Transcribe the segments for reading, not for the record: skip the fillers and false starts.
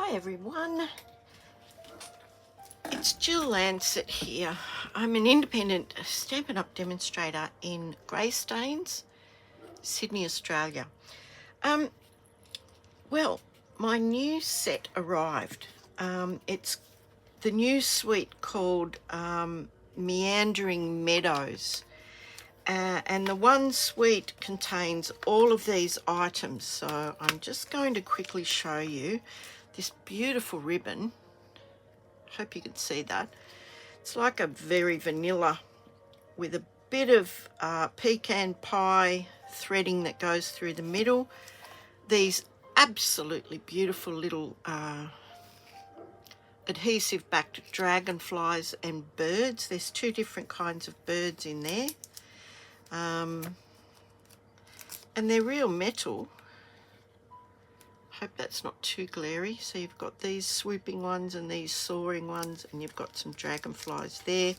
Hi everyone, it's Jill Lancet here. I'm an independent Stampin' Up! Demonstrator in Greystanes, Sydney, Australia. Well, my new set arrived. It's the new suite called Meandering Meadows. And the one suite contains all of these items. So I'm just going to quickly show you this beautiful ribbon. Hope you can see that. It's like a very vanilla with a bit of pecan pie threading that goes through the middle. These absolutely beautiful little adhesive backed dragonflies and birds. There's two different kinds of birds in there. And they're real metal. Hope that's not too glary. So you've got these swooping ones and these soaring ones, and you've got some dragonflies there.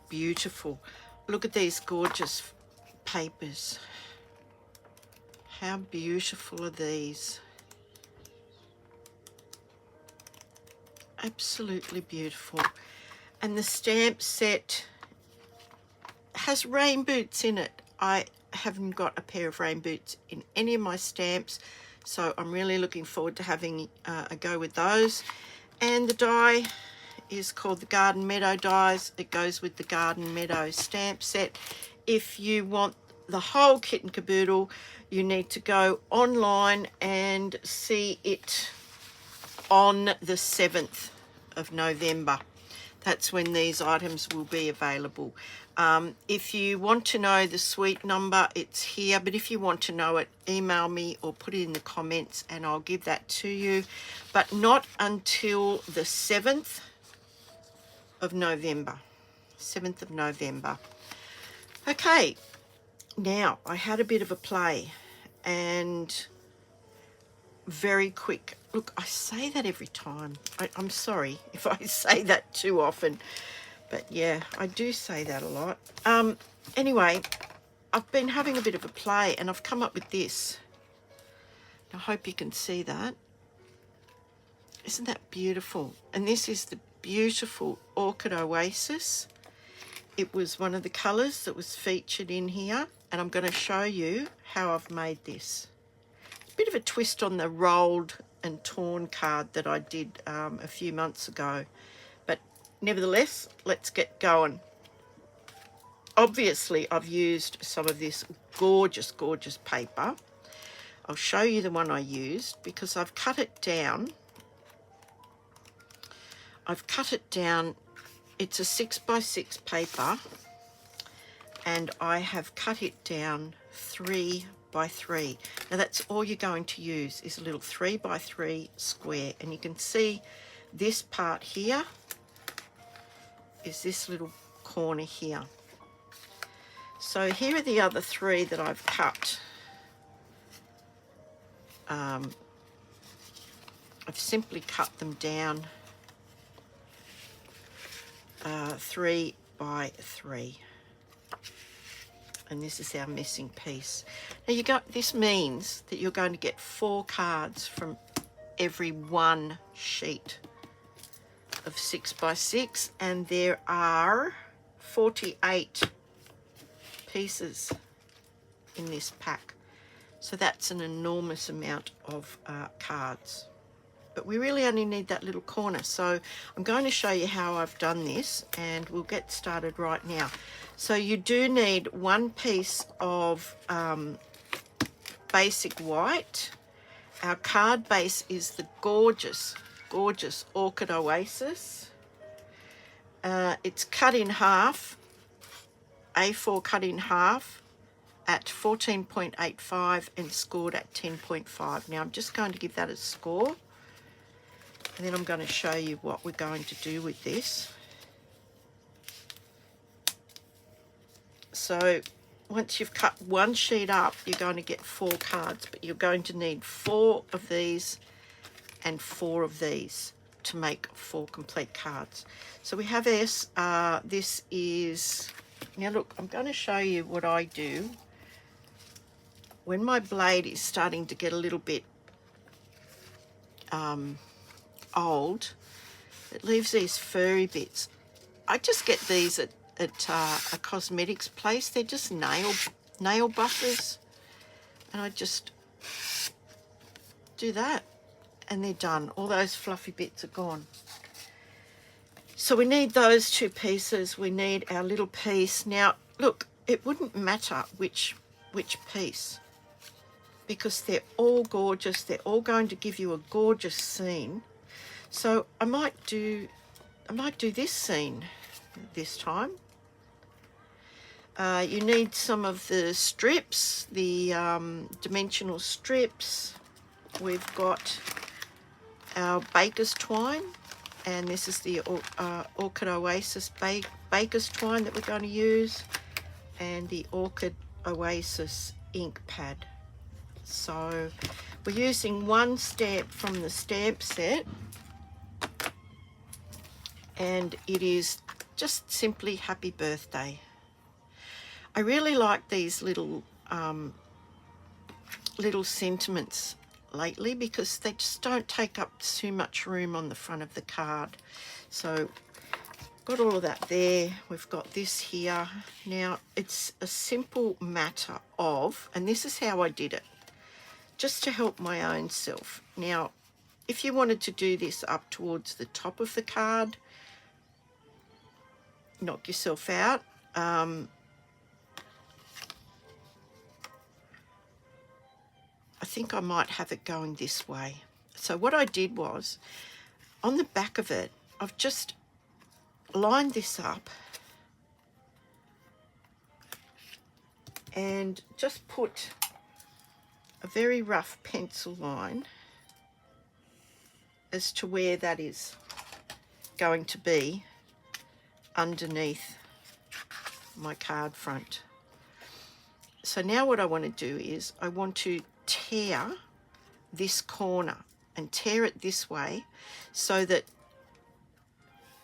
Beautiful. Look at these gorgeous papers. How beautiful are these? Absolutely beautiful. And the stamp set has rain boots in it. I haven't got a pair of rain boots in any of my stamps, so I'm really looking forward to having a go with those. And the die is called the Garden Meadow dies. It goes with the Garden Meadow stamp set. If you want the whole kit and caboodle, you need to go online and see it on the 7th of November. That's when these items will be available. If you want to know the suite number, it's here, but if you want to know it, email me or put it in the comments and I'll give that to you, but not until the 7th of November. 7th of November. Okay, now I had a bit of a play and very quick. Look, I say that every time. I'm sorry if I say that too often, but yeah, I do say that a lot. Anyway, I've been having a bit of a play and I've come up with this. I hope you can see that. Isn't that beautiful? And this is the beautiful Orchid Oasis. It was one of the colours that was featured in here, and I'm going to show you how I've made this. Bit of a twist on the rolled and torn card that I did a few months ago, but nevertheless, let's get going. Obviously, I've used some of this gorgeous paper. I'll show you the one I used because I've cut it down. It's a 6x6 paper, and I have cut it down 3x3. Now that's all you're going to use is a little 3x3 square, and you can see this part here is this little corner here. So here are the other three that I've cut. I've simply cut them down 3x3. And this is our missing piece. Now this means that you're going to get 4 cards from every one sheet of 6x6, and there are 48 pieces in this pack. So that's an enormous amount of cards. But we really only need that little corner. So I'm going to show you how I've done this, and we'll get started right now. So you do need one piece of basic white. Our card base is the gorgeous Orchid Oasis. It's cut in half, A4 cut in half at 14.85 and scored at 10.5. Now I'm just going to give that a score, and then I'm going to show you what we're going to do with this. So once you've cut one sheet up, you're going to get 4 cards, but you're going to need 4 of these and 4 of these to make 4 complete cards. So we have this. This is, now look, I'm going to show you what I do when my blade is starting to get a little bit old, it leaves these furry bits. I just get these at a cosmetics place. They're just nail buffers, and I just do that and they're done. All those fluffy bits are gone. So we need those two pieces. We need our little piece. Now look, it wouldn't matter which piece, because they're all gorgeous. They're all going to give you a gorgeous scene. So I might do this scene this time. You need some of the strips, the dimensional strips. We've got our baker's twine, and this is the Orchid Oasis baker's twine that we're going to use, and the Orchid Oasis ink pad. So we're using one stamp from the stamp set, and it is just simply happy birthday. I really like these little sentiments lately, because they just don't take up too much room on the front of the card. So got all of that there. We've got this here. Now it's a simple matter of, and this is how I did it, just to help my own self. Now if you wanted to do this up towards the top of the card, knock yourself out. I think I might have it going this way. So what I did was, on the back of it, I've just lined this up and just put a very rough pencil line as to where that is going to be underneath my card front. So now what I want to do is I want to tear this corner and tear it this way, so that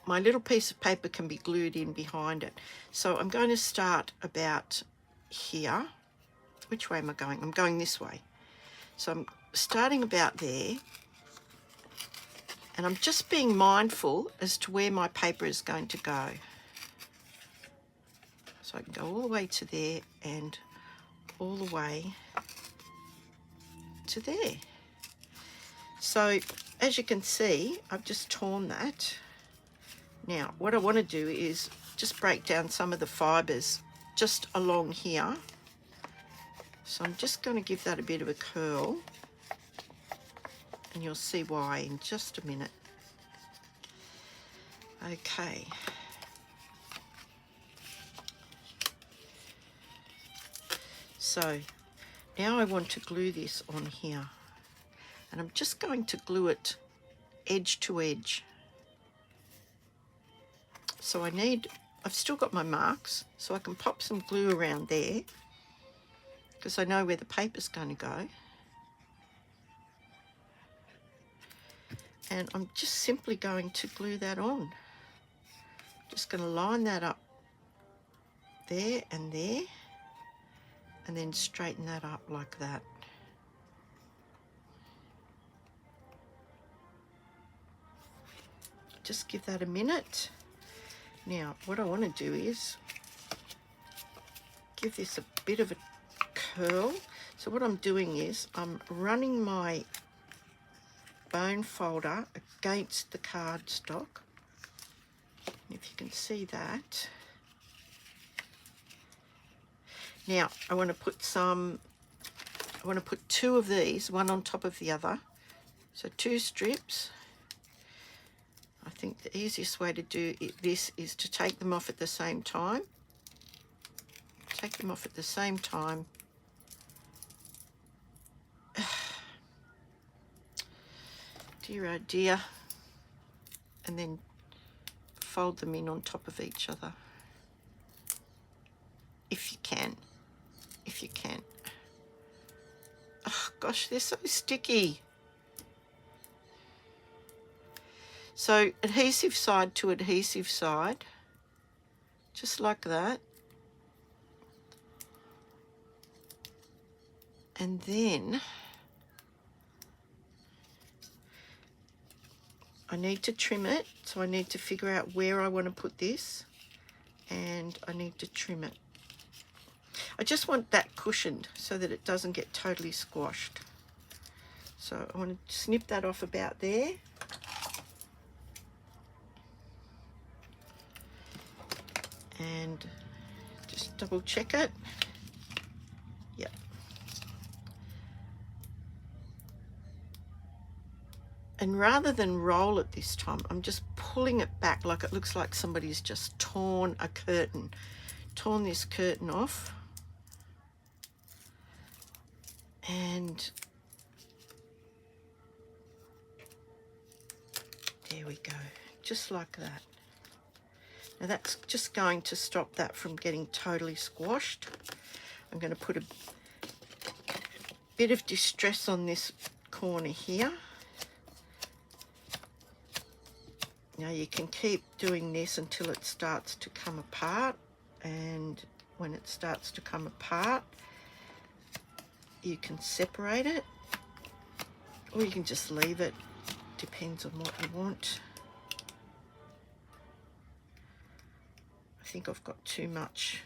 my little piece of paper can be glued in behind it. So I'm going to start about here. Which way am I going? I'm going this way. So I'm starting about there, and I'm just being mindful as to where my paper is going to go. So I can go all the way to there and all the way to there. So as you can see, I've just torn that. Now what I want to do is just break down some of the fibres just along here. So I'm just going to give that a bit of a curl, and you'll see why in just a minute. Okay. So now I want to glue this on here, and I'm just going to glue it edge to edge. So I've still got my marks, so I can pop some glue around there, because I know where the paper's going to go. And I'm just simply going to glue that on. Just going to line that up there, and then straighten that up like that. Just give that a minute. Now what I want to do is give this a bit of a curl. So what I'm doing is I'm running my bone folder against the cardstock. If you can see that. Now I want to put two of these, one on top of the other. So two strips. I think the easiest way to do this is to take them off at the same time. Take them off at the same time. Dear oh dear. And then fold them in on top of each other. If you can. If you can. Oh gosh, they're so sticky. So adhesive side to adhesive side, just like that. And then I need to trim it, so I need to figure out where I want to put this, and I need to trim it. I just want that cushioned so that it doesn't get totally squashed. So I want to snip that off about there. And just double check it. Yep. And rather than roll it this time, I'm just pulling it back like it looks like somebody's just torn a curtain. Torn this curtain off. And there we go, just like that. Now that's just going to stop that from getting totally squashed. I'm going to put a bit of distress on this corner here. Now you can keep doing this until it starts to come apart, and when it starts to come apart, you can separate it, or you can just leave it, depends on what you want. I think I've got too much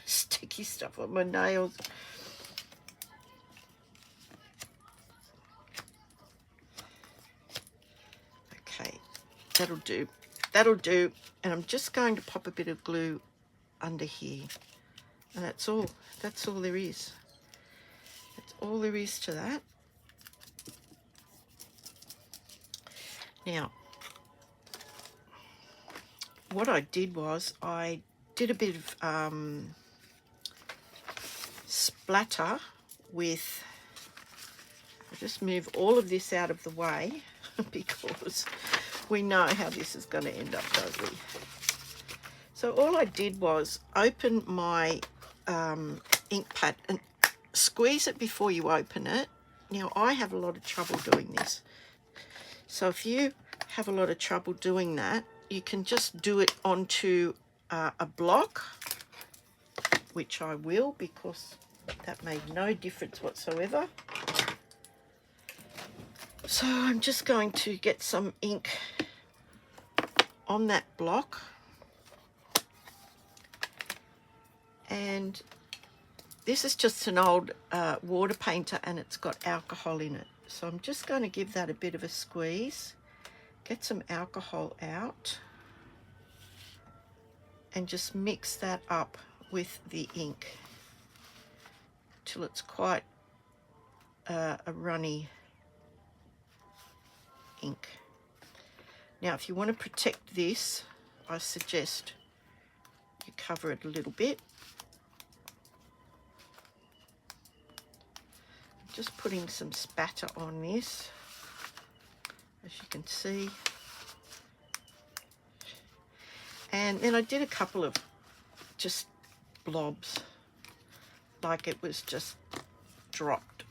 sticky stuff on my nails. Okay, that'll do. That'll do. And I'm just going to pop a bit of glue under here. And that's all. That's all there is. That's all there is to that. Now, what I did was I did a bit of splatter with, I'll just move all of this out of the way because we know how this is going to end up, don't we? So all I did was open my ink pad and squeeze it before you open it. Now I have a lot of trouble doing this. So if you have a lot of trouble doing that, you can just do it onto a block, which I will, because that made no difference whatsoever. So I'm just going to get some ink on that block, and this is just an old water painter, and it's got alcohol in it. So I'm just going to give that a bit of a squeeze, get some alcohol out, and just mix that up with the ink till it's quite a runny ink. Now if you want to protect this, I suggest you cover it a little bit. Just putting some spatter on this, as you can see. And then I did a couple of just blobs, like it was just dropped,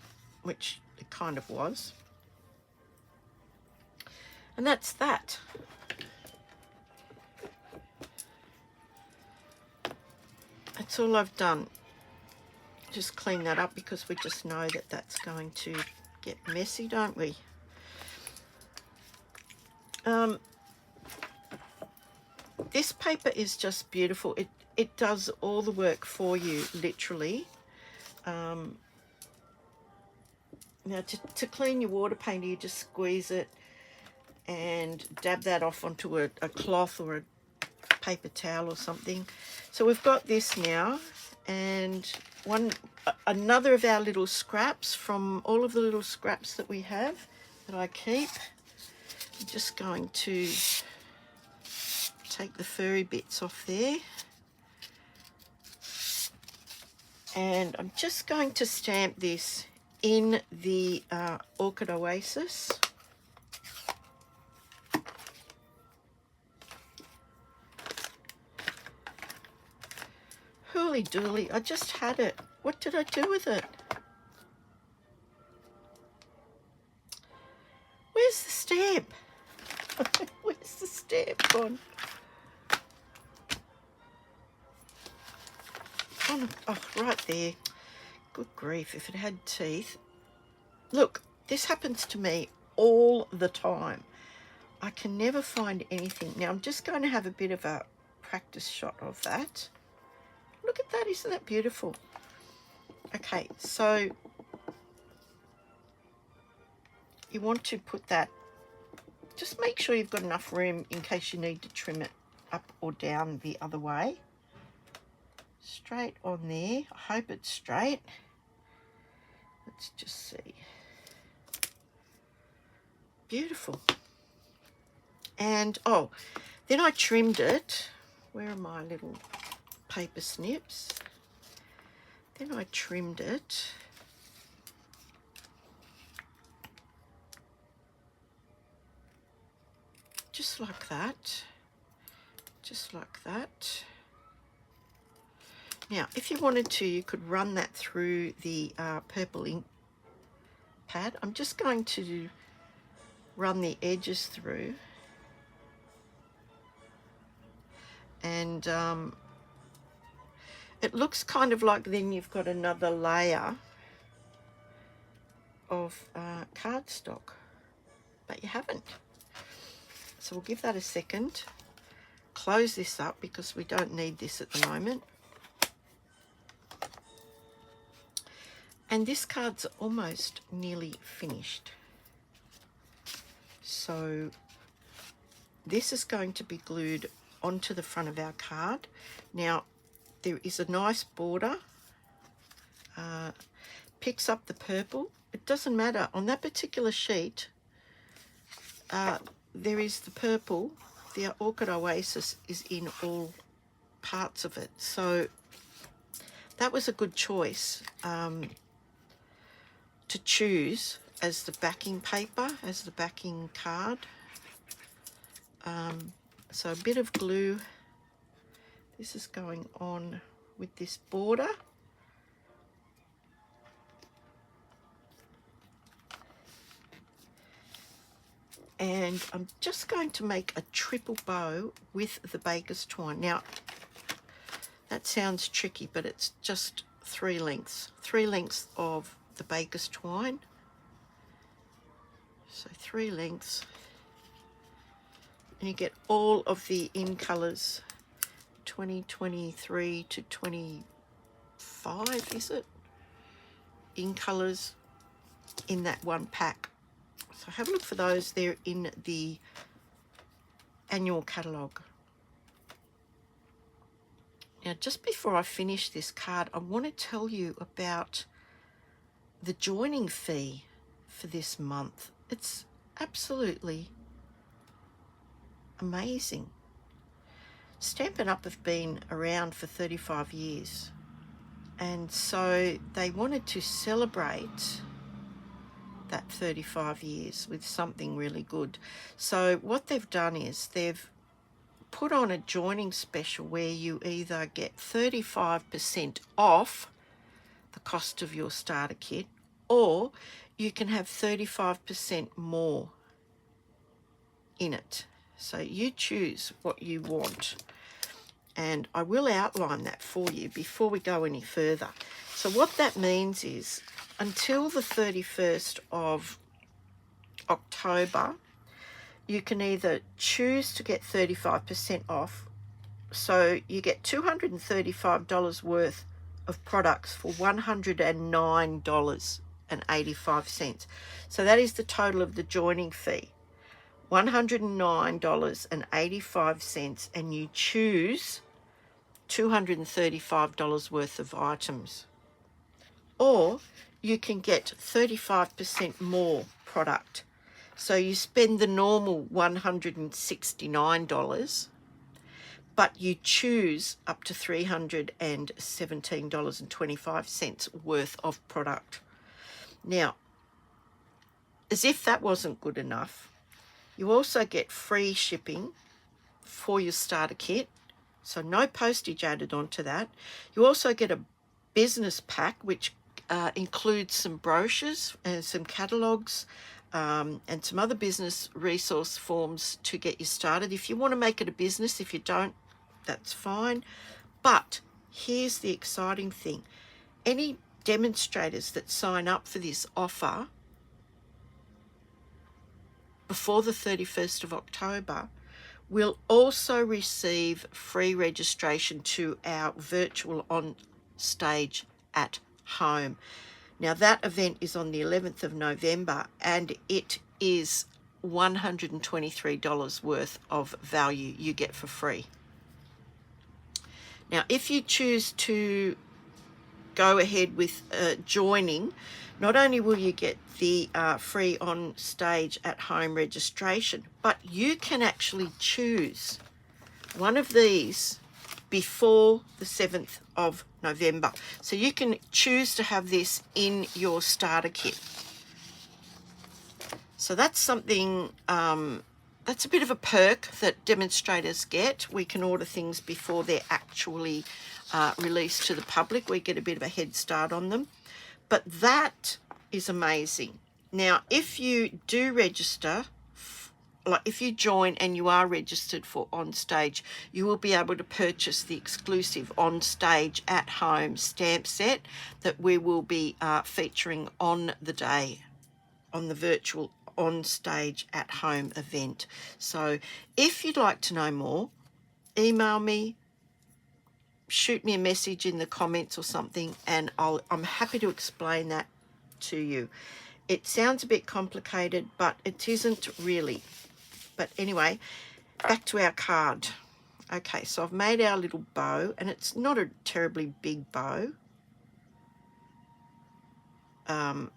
which it kind of was. And that's that. That's all I've done. Just clean that up because we just know that that's going to get messy, don't we? This paper is just beautiful. It does all the work for you, literally. Now to clean your water painter, you just squeeze it and dab that off onto a cloth or a paper towel or something. So we've got this now, and another of our little scraps from all of the little scraps that we have that I keep. I'm just going to take the furry bits off there, and I'm just going to stamp this in the Orchid Oasis. Hooly dooly, I just had it. What did I do with it? Where's the stamp? Where's the stamp gone? Oh, right there. Good grief, if it had teeth. Look, this happens to me all the time. I can never find anything. Now I'm just going to have a bit of a practice shot of that. Look at that, isn't that beautiful? Okay, so you want to put that, just make sure you've got enough room in case you need to trim it up or down the other way. Straight on there. I hope it's straight. Let's just see. Beautiful. And oh, then I trimmed it. Where are my little paper snips? Then I trimmed it. Just like that. Just like that. Now, if you wanted to, you could run that through the purple ink pad. I'm just going to run the edges through. And it looks kind of like then you've got another layer of cardstock, but you haven't. So we'll give that a second. Close this up because we don't need this at the moment. And this card's almost nearly finished. So this is going to be glued onto the front of our card. Now, there is a nice border. Picks up the purple. It doesn't matter. On that particular sheet, there is the purple. The Orchid Oasis is in all parts of it. So that was a good choice to choose as the backing paper, as the backing card. So a bit of glue. This is going on with this border. And I'm just going to make a triple bow with the baker's twine. Now, that sounds tricky, but it's just 3 lengths. 3 lengths of the baker's twine. So 3 lengths. And you get all of the in colours, 2023 to 25, is it? In colours in that one pack. So have a look for those. They're in the annual catalogue. Now, just before I finish this card, I want to tell you about the joining fee for this month. It's absolutely amazing. Stampin' Up have been around for 35 years, and so they wanted to celebrate that 35 years with something really good. So what they've done is they've put on a joining special where you either get 35% off the cost of your starter kit, or you can have 35% more in it. So you choose what you want, and I will outline that for you before we go any further. So what that means is until the 31st of October, you can either choose to get 35% off, so you get $235 worth of products for $109.85. So that is the total of the joining fee, $109.85, and you choose $235 worth of items. Or you can get 35% more product. So you spend the normal $169, but you choose up to $317.25 worth of product. Now, as if that wasn't good enough, you also get free shipping for your starter kit, so no postage added onto that. You also get a business pack, which includes some brochures and some catalogues and some other business resource forms to get you started. If you want to make it a business, if you don't, that's fine. But here's the exciting thing. Any demonstrators that sign up for this offer before the 31st of October will also receive free registration to our virtual on stage at home. Now that event is on the 11th of November and it is $123 worth of value you get for free. Now if you choose to go ahead with joining, not only will you get the free on stage at home registration, but you can actually choose one of these before the 7th of November. So you can choose to have this in your starter kit. So that's something, that's a bit of a perk that demonstrators get. We can order things before they're actually released to the public. We get a bit of a head start on them. But that is amazing. Now, if you do register, like if you join and you are registered for On Stage, you will be able to purchase the exclusive On Stage at Home stamp set that we will be featuring on the day, on the virtual On Stage at Home event. So if you'd like to know more, email me, shoot me a message in the comments or something, and I'm happy to explain that to you. It sounds a bit complicated, but it isn't really. But anyway, back to our card. Okay, so I've made our little bow, and it's not a terribly big bow. And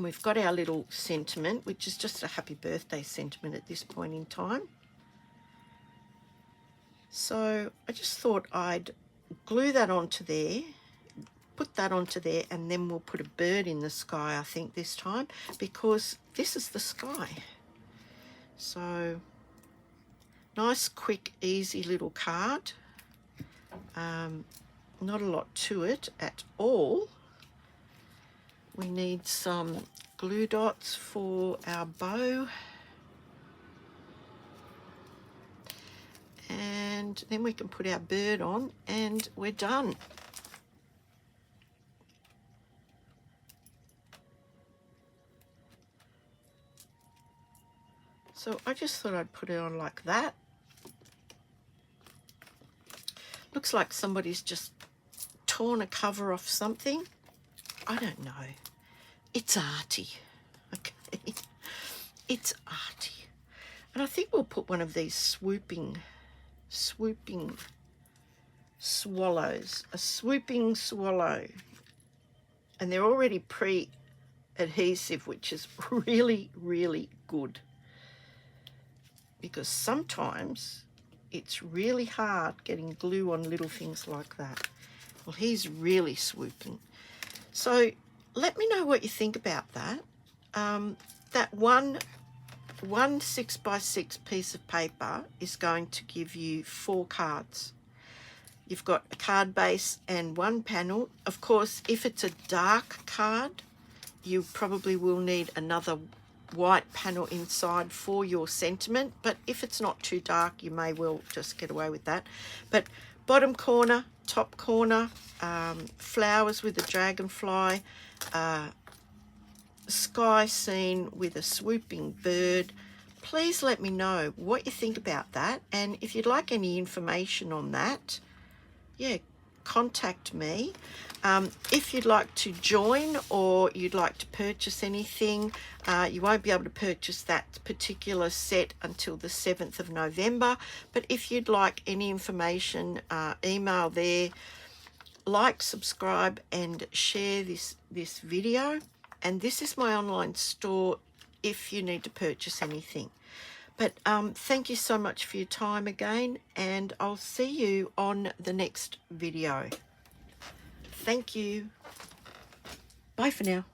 we've got our little sentiment, which is just a happy birthday sentiment at this point in time. So I just thought I'd glue that onto there, put that onto there, and then we'll put a bird in the sky, I think, this time, because this is the sky. So nice, quick, easy little card. Not a lot to it at all. We need some glue dots for our bow. And then we can put our bird on and we're done. So I just thought I'd put it on like that. Looks like somebody's just torn a cover off something. I don't know. It's arty. Okay. It's arty. And I think we'll put one of these swooping swallows, a swooping swallow, and they're already pre-adhesive, which is really, really good, because sometimes it's really hard getting glue on little things like that. Well, he's really swooping. So let me know what you think about that. That one 6x6 piece of paper is going to give you 4 cards. You've got a card base and 1 panel. Of course, if it's a dark card, you probably will need another white panel inside for your sentiment, but if it's not too dark, you may well just get away with that. But bottom corner, top corner, flowers with a dragonfly, sky scene with a swooping bird. Please let me know what you think about that, and if you'd like any information on that, yeah, contact me. If you'd like to join or you'd like to purchase anything, you won't be able to purchase that particular set until the 7th of November, but if you'd like any information, email there, like, subscribe and share this video. And this is my online store if you need to purchase anything. But thank you so much for your time again, and I'll see you on the next video. Thank you. Bye for now.